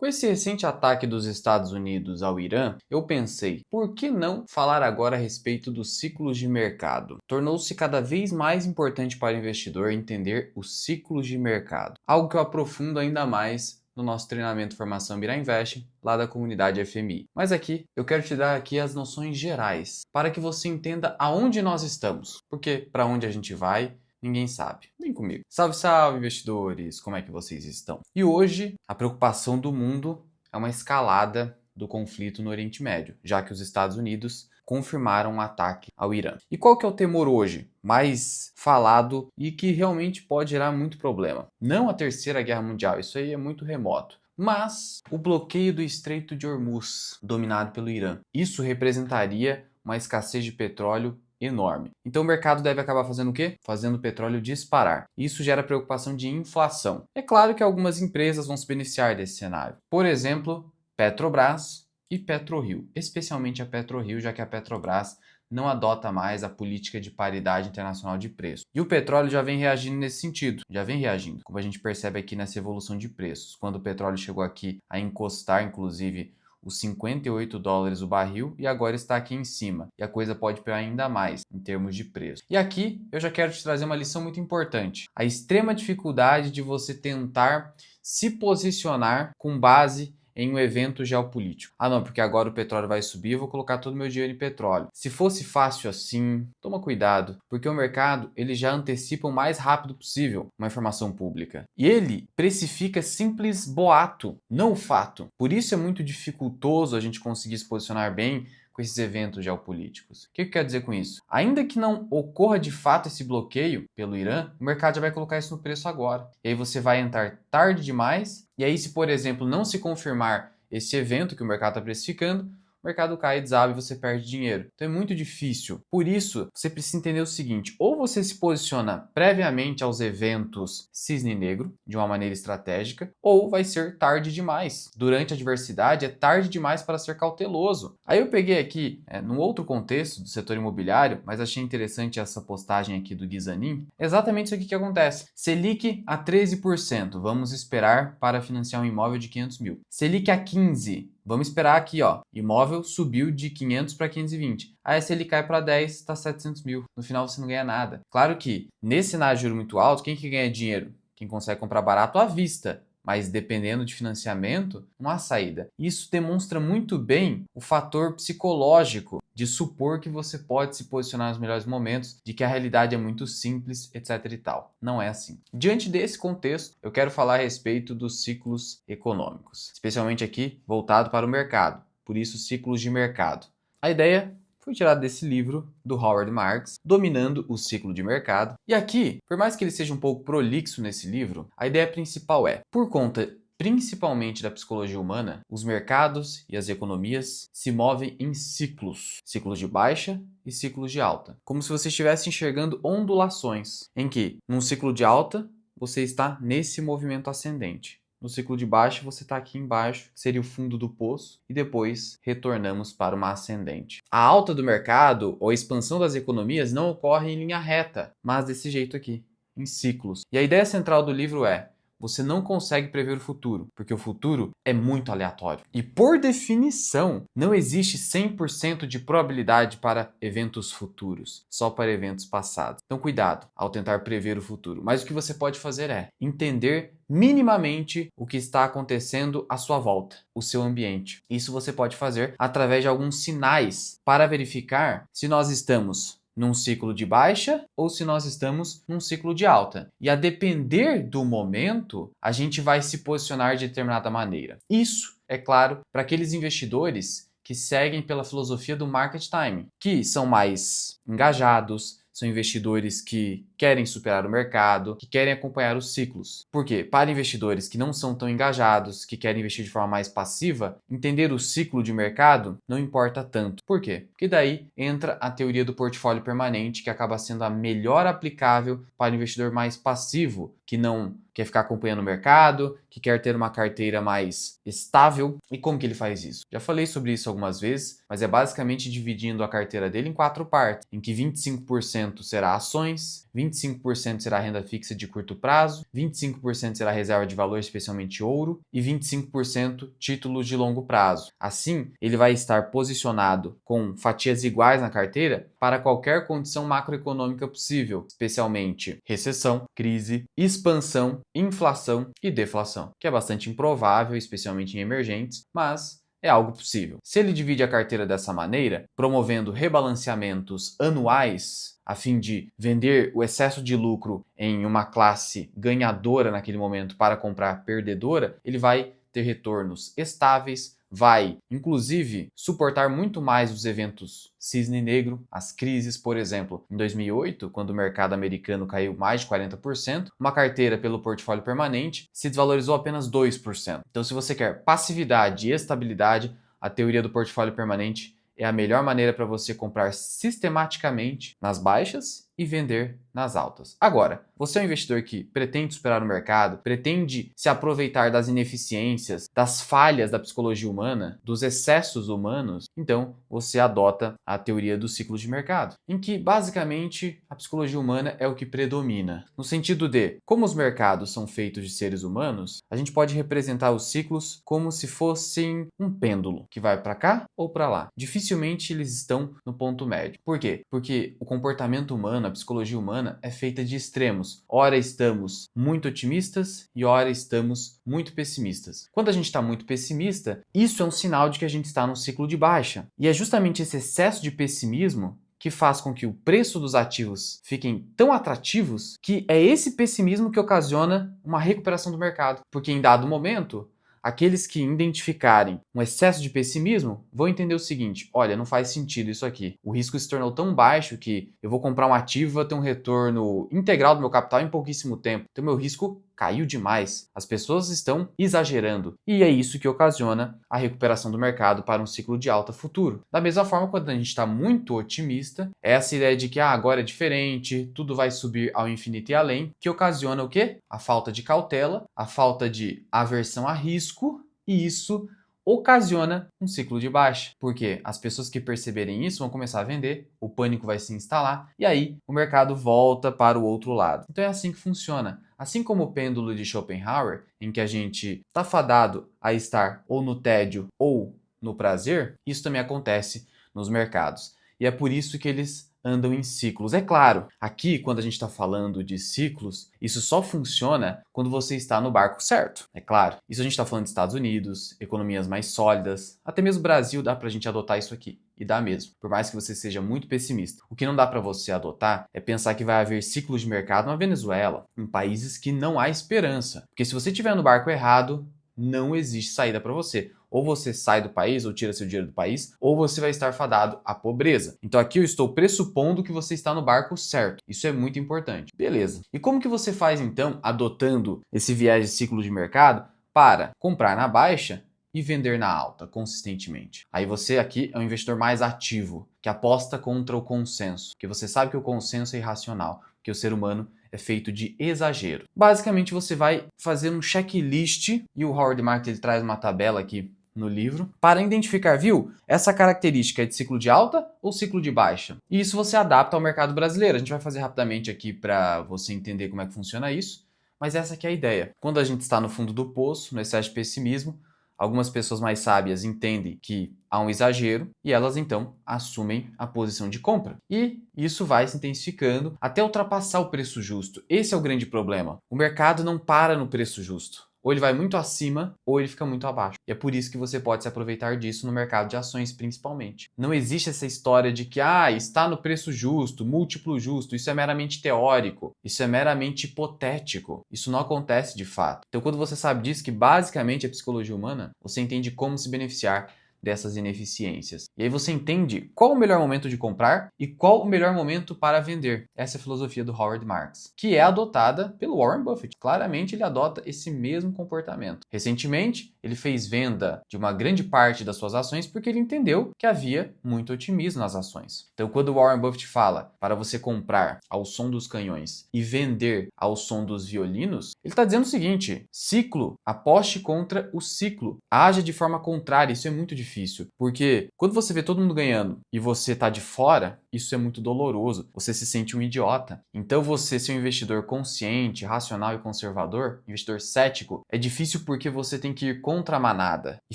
Com esse recente ataque dos Estados Unidos ao Irã, eu pensei, por que não falar agora a respeito dos ciclos de mercado? Tornou-se cada vez mais importante para o investidor entender os ciclos de mercado, algo que eu aprofundo ainda mais no nosso treinamento Formação Bira Invest, lá da comunidade FMI. Mas aqui, eu quero te dar aqui as noções gerais, para que você entenda aonde nós estamos, porque para onde a gente vai, ninguém sabe. Vem comigo. Salve, salve, investidores! Como é que vocês estão? E hoje, a preocupação do mundo é uma escalada do conflito no Oriente Médio, já que os Estados Unidos confirmaram um ataque ao Irã. E qual que é o temor hoje? Mais falado e que realmente pode gerar muito problema. Não a Terceira Guerra Mundial, isso aí é muito remoto. Mas o bloqueio do Estreito de Hormuz, dominado pelo Irã. Isso representaria uma escassez de petróleo enorme. Então o mercado deve acabar fazendo o quê? Fazendo o petróleo disparar. Isso gera preocupação de inflação. É claro que algumas empresas vão se beneficiar desse cenário. Por exemplo, Petrobras e PetroRio, especialmente a PetroRio, já que a Petrobras não adota mais a política de paridade internacional de preço. E o petróleo já vem reagindo nesse sentido, já vem reagindo, como a gente percebe aqui nessa evolução de preços. Quando o petróleo chegou aqui a encostar, inclusive, os US$ 58 o barril e agora está aqui em cima. E a coisa pode piorar ainda mais em termos de preço. E aqui eu já quero te trazer uma lição muito importante. A extrema dificuldade de você tentar se posicionar com base em um evento geopolítico. Ah não, porque agora o petróleo vai subir, eu vou colocar todo o meu dinheiro em petróleo. Se fosse fácil assim, toma cuidado, porque o mercado ele já antecipa o mais rápido possível uma informação pública. E ele precifica simples boato, não o fato. Por isso é muito dificultoso a gente conseguir se posicionar bem com esses eventos geopolíticos. O que quer dizer com isso? Ainda que não ocorra de fato esse bloqueio pelo Irã, o mercado já vai colocar isso no preço agora. E aí você vai entrar tarde demais, e aí se, por exemplo, não se confirmar esse evento que o mercado está precificando, o mercado cai, desaba e você perde dinheiro. Então é muito difícil. Por isso, você precisa entender o seguinte: ou você se posiciona previamente aos eventos cisne negro, de uma maneira estratégica, ou vai ser tarde demais. Durante a adversidade, é tarde demais para ser cauteloso. Aí eu peguei aqui, num outro contexto do setor imobiliário, mas achei interessante essa postagem aqui do Guizanin, exatamente isso aqui que acontece. Selic a 13%, vamos esperar para financiar um imóvel de 500 mil. Selic a 15%. Vamos esperar aqui, ó. Imóvel subiu de 500 para 520. Aí se ele cai para 10, está 700 mil. No final você não ganha nada. Claro que nesse cenário de juro muito alto, quem que ganha dinheiro? Quem consegue comprar barato à vista. Mas dependendo de financiamento, não há saída. Isso demonstra muito bem o fator psicológico de supor que você pode se posicionar nos melhores momentos, de que a realidade é muito simples, etc e tal. Não é assim. Diante desse contexto, eu quero falar a respeito dos ciclos econômicos, especialmente aqui voltado para o mercado, por isso ciclos de mercado. A ideia foi tirada desse livro do Howard Marks, Dominando o Ciclo de Mercado. E aqui, por mais que ele seja um pouco prolixo nesse livro, a ideia principal é, por conta principalmente da psicologia humana, os mercados e as economias se movem em ciclos. Ciclos de baixa e ciclos de alta. Como se você estivesse enxergando ondulações, em que, num ciclo de alta, você está nesse movimento ascendente. No ciclo de baixo, você está aqui embaixo, que seria o fundo do poço, e depois retornamos para uma ascendente. A alta do mercado ou a expansão das economias não ocorre em linha reta, mas desse jeito aqui, em ciclos. E a ideia central do livro é: você não consegue prever o futuro, porque o futuro é muito aleatório. E por definição, não existe 100% de probabilidade para eventos futuros, só para eventos passados. Então cuidado ao tentar prever o futuro. Mas o que você pode fazer é entender minimamente o que está acontecendo à sua volta, o seu ambiente. Isso você pode fazer através de alguns sinais para verificar se nós estamos num ciclo de baixa ou se nós estamos num ciclo de alta. E a depender do momento, a gente vai se posicionar de determinada maneira. Isso, é claro, para aqueles investidores que seguem pela filosofia do market timing, que são mais engajados, são investidores que querem superar o mercado, que querem acompanhar os ciclos. Por quê? Para investidores que não são tão engajados, que querem investir de forma mais passiva, entender o ciclo de mercado não importa tanto. Por quê? Porque daí entra a teoria do portfólio permanente, que acaba sendo a melhor aplicável para o investidor mais passivo, que não quer ficar acompanhando o mercado, que quer ter uma carteira mais estável. E como que ele faz isso? Já falei sobre isso algumas vezes, mas é basicamente dividindo a carteira dele em 4 partes, em que 25% será ações, 25% será renda fixa de curto prazo, 25% será reserva de valor, especialmente ouro, e 25% títulos de longo prazo. Assim, ele vai estar posicionado com fatias iguais na carteira para qualquer condição macroeconômica possível, especialmente recessão, crise, expansão, inflação e deflação, que é bastante improvável, especialmente em emergentes, mas é algo possível. Se ele divide a carteira dessa maneira, promovendo rebalanceamentos anuais, a fim de vender o excesso de lucro em uma classe ganhadora naquele momento para comprar perdedora, ele vai ter retornos estáveis, vai, inclusive, suportar muito mais os eventos cisne negro, as crises, por exemplo. Em 2008, quando o mercado americano caiu mais de 40%, uma carteira pelo portfólio permanente se desvalorizou apenas 2%. Então, se você quer passividade e estabilidade, a teoria do portfólio permanente é a melhor maneira para você comprar sistematicamente nas baixas e vender nas altas. Agora, você é um investidor que pretende superar o mercado, pretende se aproveitar das ineficiências, das falhas da psicologia humana, dos excessos humanos, então você adota a teoria do ciclo de mercado, em que basicamente a psicologia humana é o que predomina. No sentido de, como os mercados são feitos de seres humanos, a gente pode representar os ciclos como se fossem um pêndulo, que vai para cá ou para lá. Dificilmente eles estão no ponto médio. Por quê? Porque o comportamento humano, a psicologia humana é feita de extremos. Ora estamos muito otimistas e ora estamos muito pessimistas. Quando a gente está muito pessimista, isso é um sinal de que a gente está num ciclo de baixa. E é justamente esse excesso de pessimismo que faz com que o preço dos ativos fiquem tão atrativos que é esse pessimismo que ocasiona uma recuperação do mercado. Porque em dado momento, aqueles que identificarem um excesso de pessimismo vão entender o seguinte: olha, não faz sentido isso aqui. O risco se tornou tão baixo que eu vou comprar um ativo e vou ter um retorno integral do meu capital em pouquíssimo tempo. Então, meu risco caiu demais. As pessoas estão exagerando. E é isso que ocasiona a recuperação do mercado para um ciclo de alta futuro. Da mesma forma, quando a gente está muito otimista, é essa ideia de que agora é diferente, tudo vai subir ao infinito e além, que ocasiona o quê? A falta de cautela, a falta de aversão a risco, e isso ocasiona um ciclo de baixa. Porque as pessoas que perceberem isso vão começar a vender, o pânico vai se instalar e aí o mercado volta para o outro lado. Então é assim que funciona. Assim como o pêndulo de Schopenhauer, em que a gente está fadado a estar ou no tédio ou no prazer, isso também acontece nos mercados. E é por isso que eles andam em ciclos. É claro, aqui quando a gente está falando de ciclos, isso só funciona quando você está no barco certo. É claro, isso a gente está falando de Estados Unidos, economias mais sólidas, até mesmo o Brasil dá para a gente adotar isso aqui. E dá mesmo, por mais que você seja muito pessimista. O que não dá para você adotar é pensar que vai haver ciclos de mercado na Venezuela, em países que não há esperança. Porque se você estiver no barco errado, não existe saída para você. Ou você sai do país, ou tira seu dinheiro do país, ou você vai estar fadado à pobreza. Então aqui eu estou pressupondo que você está no barco certo. Isso é muito importante. Beleza. E como que você faz então, adotando esse viés de ciclo de mercado, para comprar na baixa e vender na alta consistentemente? Aí você aqui é um investidor mais ativo, que aposta contra o consenso, que você sabe que o consenso é irracional, que o ser humano é feito de exagero. Basicamente você vai fazer um checklist, e o Howard Marks ele traz uma tabela aqui no livro, para identificar, viu? Essa característica é de ciclo de alta ou ciclo de baixa? E isso você adapta ao mercado brasileiro. A gente vai fazer rapidamente aqui para você entender como é que funciona isso, mas essa aqui é a ideia. Quando a gente está no fundo do poço, no excesso de pessimismo, algumas pessoas mais sábias entendem que há um exagero e elas então assumem a posição de compra. E isso vai se intensificando até ultrapassar o preço justo. Esse é o grande problema. O mercado não para no preço justo. Ou ele vai muito acima, ou ele fica muito abaixo. E é por isso que você pode se aproveitar disso no mercado de ações, principalmente. Não existe essa história de que, está no preço justo, múltiplo justo. Isso é meramente teórico. Isso é meramente hipotético. Isso não acontece de fato. Então, quando você sabe disso, que basicamente é psicologia humana, você entende como se beneficiar dessas ineficiências. E aí você entende qual o melhor momento de comprar e qual o melhor momento para vender. Essa é a filosofia do Howard Marks, que é adotada pelo Warren Buffett. Claramente ele adota esse mesmo comportamento. Recentemente, ele fez venda de uma grande parte das suas ações porque ele entendeu que havia muito otimismo nas ações. Então, quando o Warren Buffett fala para você comprar ao som dos canhões e vender ao som dos violinos, ele está dizendo o seguinte: ciclo, aposte contra o ciclo. Haja de forma contrária, isso é muito difícil. difícil, porque quando você vê todo mundo ganhando e você tá de fora, isso é muito doloroso. Você se sente um idiota. Então você ser um investidor consciente, racional e conservador, investidor cético, é difícil porque você tem que ir contra a manada e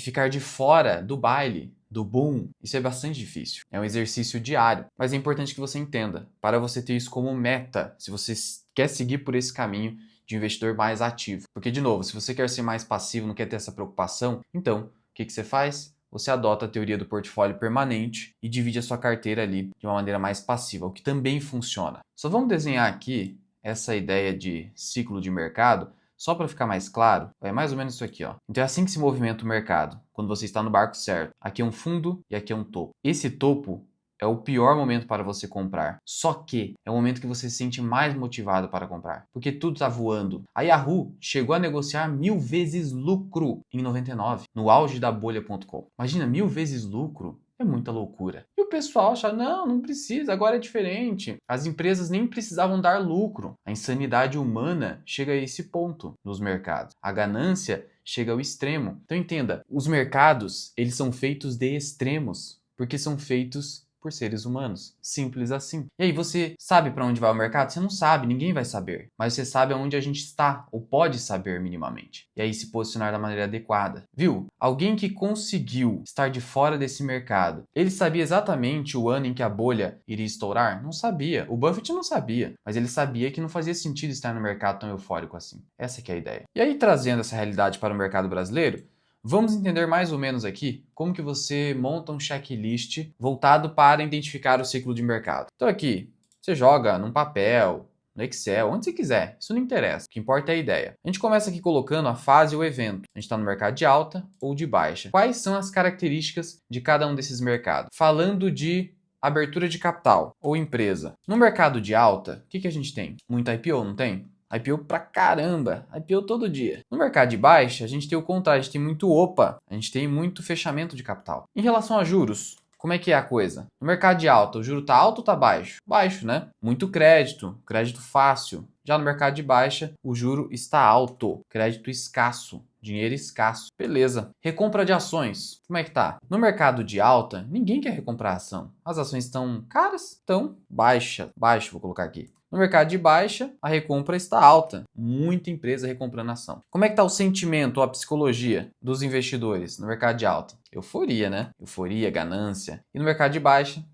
ficar de fora do baile, do boom. Isso é bastante difícil. É um exercício diário, mas é importante que você entenda, para você ter isso como meta, se você quer seguir por esse caminho de investidor mais ativo. Porque, de novo, se você quer ser mais passivo, não quer ter essa preocupação, então, o que você faz? Você adota a teoria do portfólio permanente e divide a sua carteira ali de uma maneira mais passiva, o que também funciona. Só vamos desenhar aqui essa ideia de ciclo de mercado, só para ficar mais claro, é mais ou menos isso aqui, ó. Então é assim que se movimenta o mercado, quando você está no barco certo. Aqui é um fundo e aqui é um topo. Esse topo é o pior momento para você comprar. Só que é o momento que você se sente mais motivado para comprar, porque tudo está voando. A Yahoo chegou a negociar 1000 vezes lucro em 99, no auge da bolha.com. Imagina, 1000 vezes lucro. É muita loucura. E o pessoal acha, não precisa, agora é diferente. As empresas nem precisavam dar lucro. A insanidade humana chega a esse ponto nos mercados. A ganância chega ao extremo. Então entenda, os mercados, eles são feitos de extremos, porque são feitos por seres humanos. Simples assim. E aí, você sabe para onde vai o mercado? Você não sabe, ninguém vai saber. Mas você sabe aonde a gente está, ou pode saber minimamente. E aí, se posicionar da maneira adequada. Viu? Alguém que conseguiu estar de fora desse mercado, ele sabia exatamente o ano em que a bolha iria estourar? Não sabia. O Buffett não sabia. Mas ele sabia que não fazia sentido estar no mercado tão eufórico assim. Essa que é a ideia. E aí, trazendo essa realidade para o mercado brasileiro, vamos entender mais ou menos aqui como que você monta um checklist voltado para identificar o ciclo de mercado. Então aqui, você joga num papel, no Excel, onde você quiser, isso não interessa, o que importa é a ideia. A gente começa aqui colocando a fase ou evento. A gente está no mercado de alta ou de baixa. Quais são as características de cada um desses mercados? Falando de abertura de capital ou empresa. No mercado de alta, o que a gente tem? Muita IPO, não tem? IPO pra caramba, IPO todo dia. No mercado de baixa, a gente tem o contrário, a gente tem muito OPA, a gente tem muito fechamento de capital. Em relação a juros, como é que é a coisa? No mercado de alta, o juro tá alto ou tá baixo? Baixo, né? Muito crédito, crédito fácil. Já no mercado de baixa, o juro está alto, crédito escasso. Dinheiro escasso. Beleza. Recompra de ações. Como é que tá? No mercado de alta, ninguém quer recomprar ação. As ações estão caras? Estão baixa. Baixo, vou colocar aqui. No mercado de baixa, a recompra está alta. Muita empresa recomprando ação. Como é que está o sentimento ou a psicologia dos investidores no mercado de alta? Euforia, né? Euforia, ganância. E no mercado de baixa,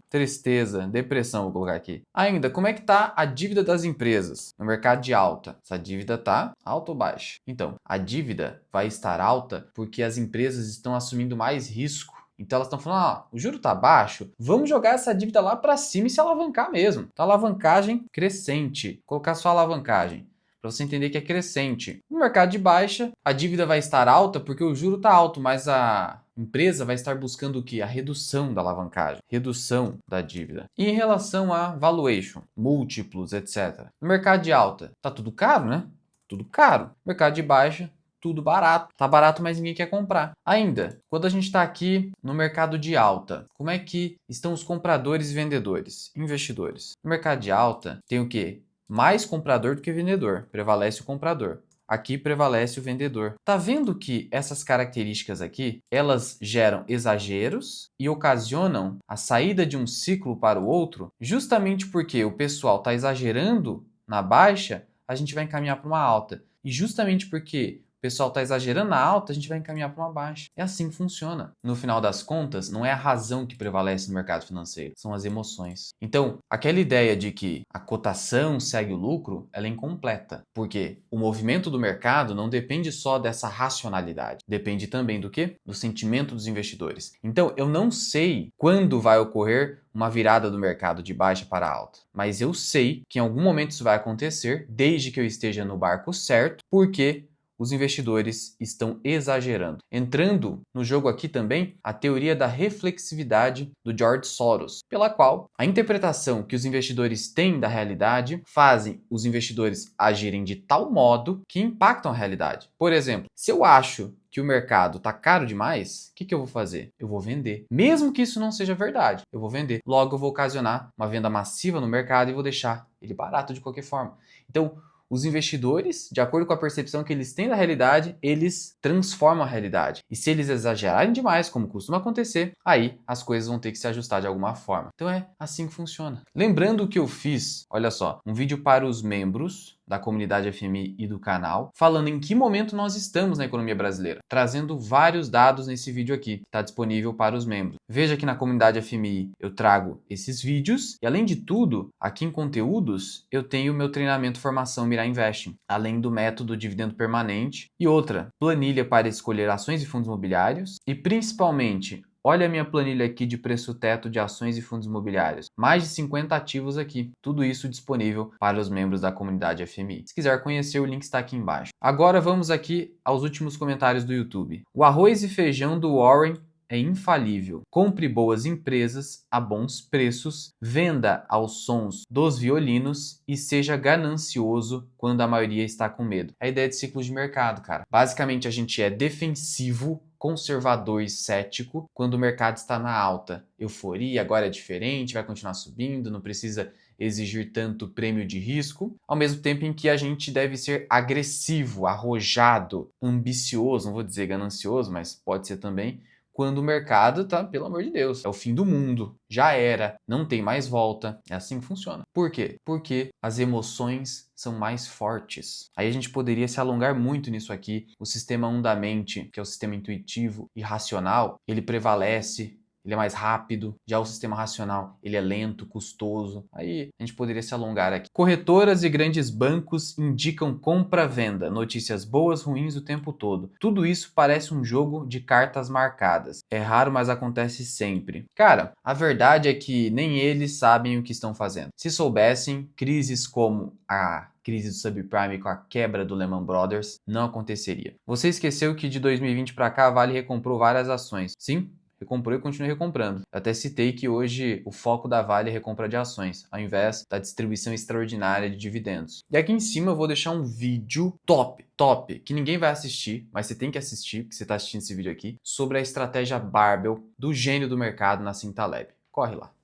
tristeza, depressão, vou colocar aqui. Ainda, como é que tá a dívida das empresas no mercado de alta? Essa dívida tá alta ou baixa? Então, a dívida vai estar alta porque as empresas estão assumindo mais risco. Então elas estão falando, o juro tá baixo, vamos jogar essa dívida lá para cima e se alavancar mesmo. Então, alavancagem crescente. Vou colocar só alavancagem, para você entender que é crescente. No mercado de baixa, a dívida vai estar alta porque o juro tá alto, mas a empresa vai estar buscando o quê? A redução da alavancagem, redução da dívida. E em relação a valuation, múltiplos, etc. No mercado de alta, tá tudo caro, né? Tudo caro. No mercado de baixa, tudo barato. Tá barato, mas ninguém quer comprar. Ainda, quando a gente está aqui no mercado de alta, como é que estão os compradores e vendedores, investidores? No mercado de alta, tem o quê? Mais comprador do que vendedor. Prevalece o comprador. Aqui prevalece o vendedor. Tá vendo que essas características aqui, elas geram exageros e ocasionam a saída de um ciclo para o outro, justamente porque o pessoal está exagerando na baixa, a gente vai encaminhar para uma alta. E justamente porque o pessoal está exagerando na alta, a gente vai encaminhar para uma baixa. É assim que funciona. No final das contas, não é a razão que prevalece no mercado financeiro, são as emoções. Então, aquela ideia de que a cotação segue o lucro, ela é incompleta. Porque o movimento do mercado não depende só dessa racionalidade. Depende também do quê? Do sentimento dos investidores. Então, eu não sei quando vai ocorrer uma virada do mercado de baixa para alta. Mas eu sei que em algum momento isso vai acontecer, desde que eu esteja no barco certo, porque os investidores estão exagerando. Entrando no jogo aqui também a teoria da reflexividade do George Soros, pela qual a interpretação que os investidores têm da realidade fazem os investidores agirem de tal modo que impactam a realidade. Por exemplo, se eu acho que o mercado está caro demais, o que eu vou fazer? Eu vou vender. Mesmo que isso não seja verdade, eu vou vender. Logo, eu vou ocasionar uma venda massiva no mercado e vou deixar ele barato de qualquer forma. Então, os investidores, de acordo com a percepção que eles têm da realidade, eles transformam a realidade. E se eles exagerarem demais, como costuma acontecer, aí as coisas vão ter que se ajustar de alguma forma. Então é assim que funciona. Lembrando que eu fiz, olha só, um vídeo para os membros da comunidade FMI e do canal, falando em que momento nós estamos na economia brasileira, trazendo vários dados nesse vídeo aqui, está disponível para os membros. Veja que na comunidade FMI eu trago esses vídeos e, além de tudo, aqui em conteúdos, eu tenho o meu treinamento Formação Mirar Investing, além do método dividendo permanente e outra, planilha para escolher ações e fundos imobiliários e, principalmente, olha a minha planilha aqui de preço teto de ações e fundos imobiliários. Mais de 50 ativos aqui. Tudo isso disponível para os membros da comunidade FMI. Se quiser conhecer, o link está aqui embaixo. Agora vamos aqui aos últimos comentários do YouTube. O arroz e feijão do Warren é infalível. Compre boas empresas a bons preços, venda aos sons dos violinos e seja ganancioso quando a maioria está com medo. É a ideia de ciclos de mercado, cara. Basicamente, a gente é defensivo, conservador e cético quando o mercado está na alta. Euforia, agora é diferente, vai continuar subindo, não precisa exigir tanto prêmio de risco, ao mesmo tempo em que a gente deve ser agressivo, arrojado, ambicioso, não vou dizer ganancioso, mas pode ser também, quando o mercado tá, pelo amor de Deus, é o fim do mundo, já era, não tem mais volta. É assim que funciona. Por quê? Porque as emoções são mais fortes. Aí a gente poderia se alongar muito nisso aqui. O sistema 1 da mente, que é o sistema intuitivo e racional, ele prevalece. Ele é mais rápido, já o sistema racional, ele é lento, custoso. Aí a gente poderia se alongar aqui. Corretoras e grandes bancos indicam compra-venda, notícias boas, ruins o tempo todo. Tudo isso parece um jogo de cartas marcadas. É raro, mas acontece sempre. Cara, a verdade é que nem eles sabem o que estão fazendo. Se soubessem, crises como a crise do subprime com a quebra do Lehman Brothers não aconteceria. Você esqueceu que de 2020 para cá a Vale recomprou várias ações. Sim? Recomprou e continua recomprando. Eu até citei que hoje o foco da Vale é recompra de ações, ao invés da distribuição extraordinária de dividendos. E aqui em cima eu vou deixar um vídeo top, que ninguém vai assistir, mas você tem que assistir, porque você está assistindo esse vídeo aqui, sobre a estratégia Barbell do gênio do mercado Nassim Taleb. Corre lá.